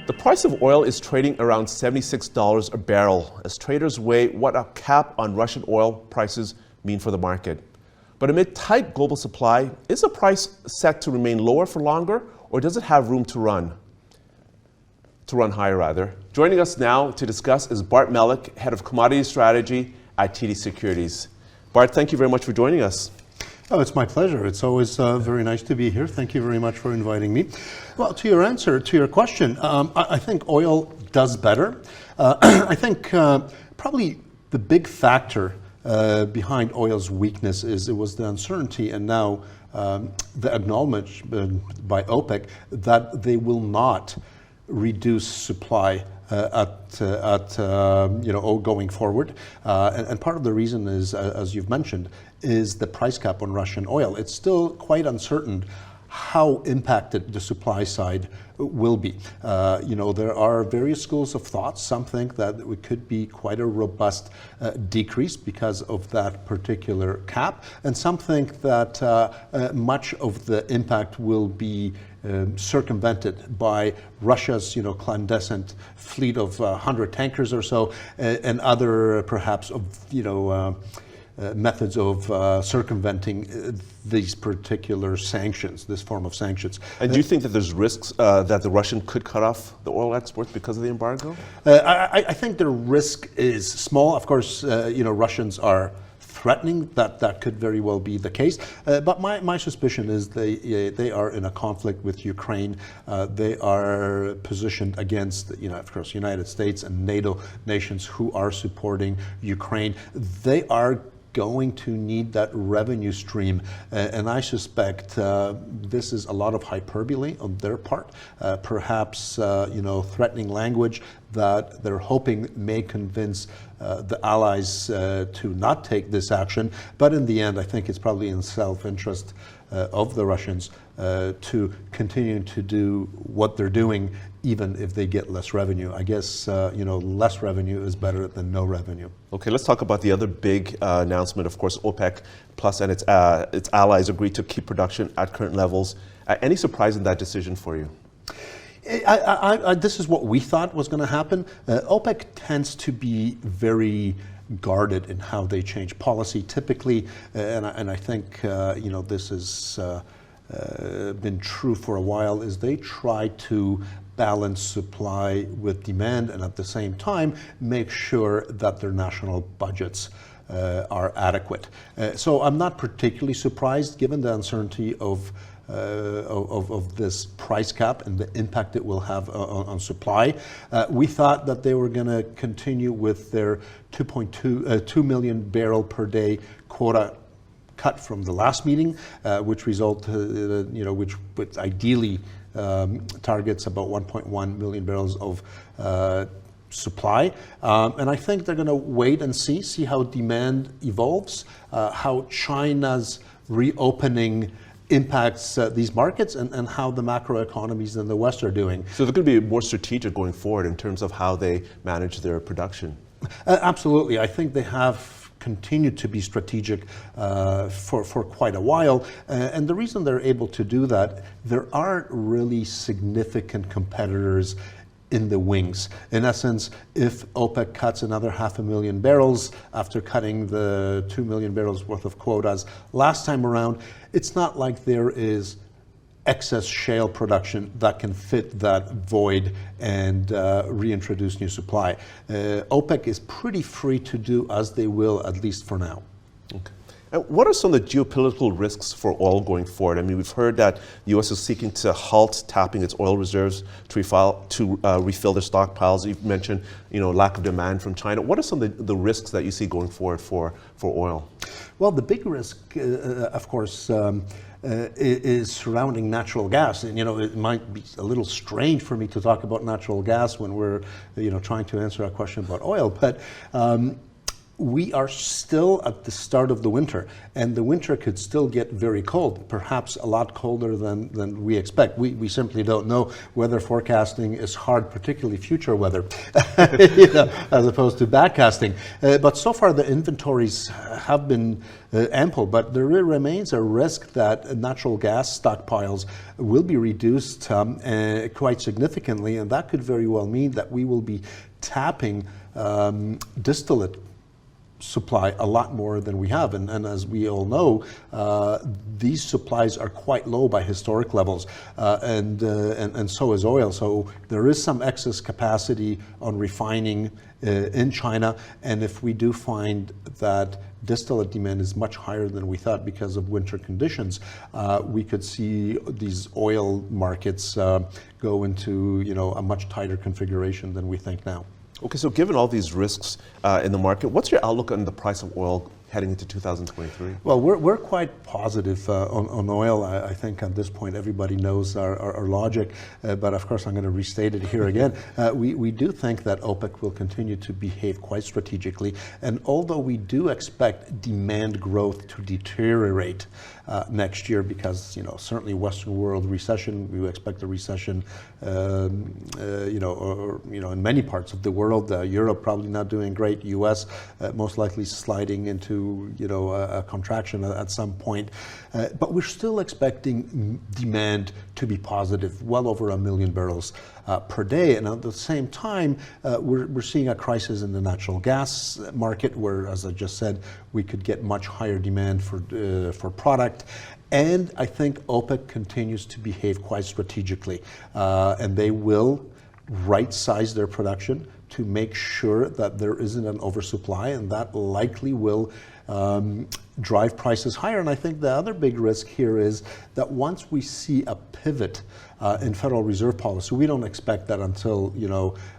The price of oil is trading around $76 a barrel as traders weigh what a cap on Russian oil prices mean for the market. But amid tight global supply, is the price set to remain lower for longer, or does it have room to run higher rather? Joining us now to discuss is Bart Melek, Head of Commodity Strategy at TD Securities. Bart, thank you very much for joining us. Oh, it's my pleasure. It's always very nice to be here. Thank you very much for inviting me. Well, to your question, I think oil does better. I think probably the big factor behind oil's weakness is it was the uncertainty and now the acknowledgement by OPEC that they will not reduce supply going forward. And part of the reason is, as you've mentioned, is the price cap on Russian oil. It's still quite uncertain how impacted the supply side will be. There are various schools of thought. Some think that it could be quite a robust decrease because of that particular cap, and some think that much of the impact will be circumvented by Russia's, clandestine fleet of 100 tankers or so, and other perhaps methods of circumventing these particular sanctions, this form of sanctions. And do you think that there's risks that the Russian could cut off the oil exports because of the embargo? I think the risk is small. Of course, Russians are threatening that could very well be the case. But my suspicion is they are in a conflict with Ukraine. They are positioned against, of course, United States and NATO nations who are supporting Ukraine. They are going to need that revenue stream, and I suspect this is a lot of hyperbole on their part, perhaps threatening language that they're hoping may convince the allies to not take this action. But in the end, I think it's probably in self-interest of the Russians to continue to do what they're doing, even if they get less revenue. I guess less revenue is better than no revenue. Okay, let's talk about the other big announcement. Of course, OPEC Plus and its allies agreed to keep production at current levels. Any surprise in that decision for you? This is what we thought was going to happen. OPEC tends to be very guarded in how they change policy typically, and I think this has been true for a while, is they try to balance supply with demand and at the same time make sure that their national budgets are adequate. So I'm not particularly surprised given the uncertainty of this price cap and the impact it will have on supply. We thought that they were going to continue with their 2 million barrel per day quota cut from the last meeting, which which ideally targets about 1.1 million barrels of supply. And I think they're going to wait and see how demand evolves, how China's reopening impacts these markets, and how the macroeconomies in the West are doing. So they're going to be more strategic going forward in terms of how they manage their production. Absolutely. I think they have continued to be strategic for quite a while. And the reason they're able to do that, there aren't really significant competitors in the wings. In essence, if OPEC cuts another 500,000 barrels after cutting the 2 million barrels worth of quotas last time around, it's not like there is excess shale production that can fit that void and reintroduce new supply. OPEC is pretty free to do as they will, at least for now. Okay. And what are some of the geopolitical risks for oil going forward? I mean, we've heard that the U.S. is seeking to halt tapping its oil reserves to refill their stockpiles. You've mentioned, lack of demand from China. What are some of the risks that you see going forward for oil? Well, the big risk, of course, is surrounding natural gas. And, it might be a little strange for me to talk about natural gas when we're, trying to answer a question about oil. But we are still at the start of the winter, and the winter could still get very cold, perhaps a lot colder than we expect. We simply don't know. Weather forecasting is hard, particularly future weather, as opposed to backcasting. But so far the inventories have been ample, but there remains a risk that natural gas stockpiles will be reduced quite significantly, and that could very well mean that we will be tapping distillate supply a lot more than we have, and as we all know, these supplies are quite low by historic levels, and so is oil. So there is some excess capacity on refining in China, and if we do find that distillate demand is much higher than we thought because of winter conditions, we could see these oil markets go into a much tighter configuration than we think now. Okay, so given all these risks in the market, what's your outlook on the price of oil heading into 2023? Well, we're quite positive on oil. I think at this point everybody knows our logic, but of course I'm going to restate it here again. We do think that OPEC will continue to behave quite strategically, and although we do expect demand growth to deteriorate next year, because certainly Western world recession, we expect a recession, in many parts of the world. Europe probably not doing great. U.S. Most likely sliding into a contraction at some point, but we're still expecting demand to be positive, well over 1 million barrels per day. And at the same time, we're seeing a crisis in the natural gas market, where, as I just said, we could get much higher demand for product. And I think OPEC continues to behave quite strategically, and they will right-size their production to make sure that there isn't an oversupply, and that likely will drive prices higher. And I think the other big risk here is that once we see a pivot in Federal Reserve policy, we don't expect that until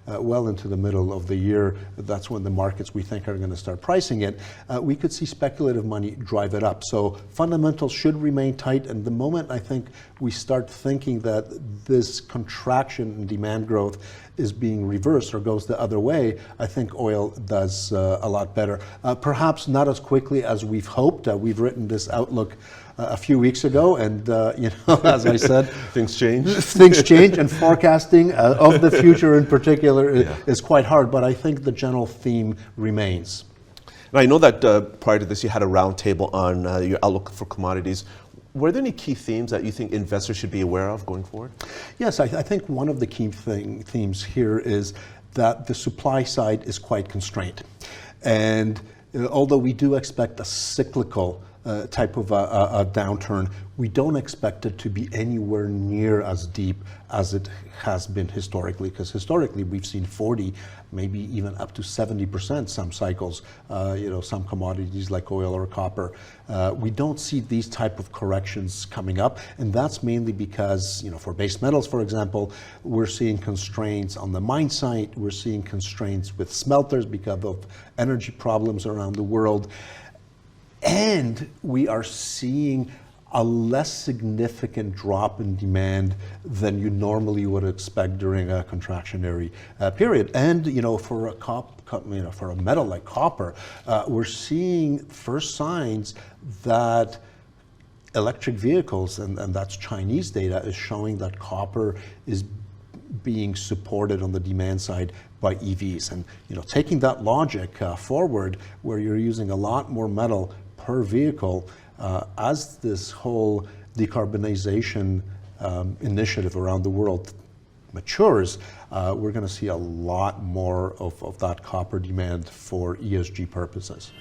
well into the middle of the year. That's when the markets, we think, are going to start pricing it. We could see speculative money drive it up. So fundamentals should remain tight, and the moment I think we start thinking that this contraction in demand growth is being reversed or goes the other way, I think oil does a lot better. Perhaps not as quickly as we've hoped. We've written this outlook a few weeks ago, and as I said, things change. Things change, and forecasting of the future in particular is quite hard. But I think the general theme remains. And I know that prior to this, you had a roundtable on your outlook for commodities. Were there any key themes that you think investors should be aware of going forward? Yes, I think one of the key themes here is that the supply side is quite constrained. And although we do expect a cyclical type of a downturn, we don't expect it to be anywhere near as deep as it has been historically, because historically we've seen 40, maybe even up to 70% some cycles, some commodities like oil or copper. We don't see these type of corrections coming up, and that's mainly because, for base metals, for example, we're seeing constraints on the mine site, we're seeing constraints with smelters because of energy problems around the world, and we are seeing a less significant drop in demand than you normally would expect during a contractionary period. And for a metal like copper, we're seeing first signs that electric vehicles, and that's Chinese data, is showing that copper is being supported on the demand side by EVs. And taking that logic forward, where you're using a lot more metal per vehicle, as this whole decarbonization initiative around the world matures, we're going to see a lot more of that copper demand for ESG purposes.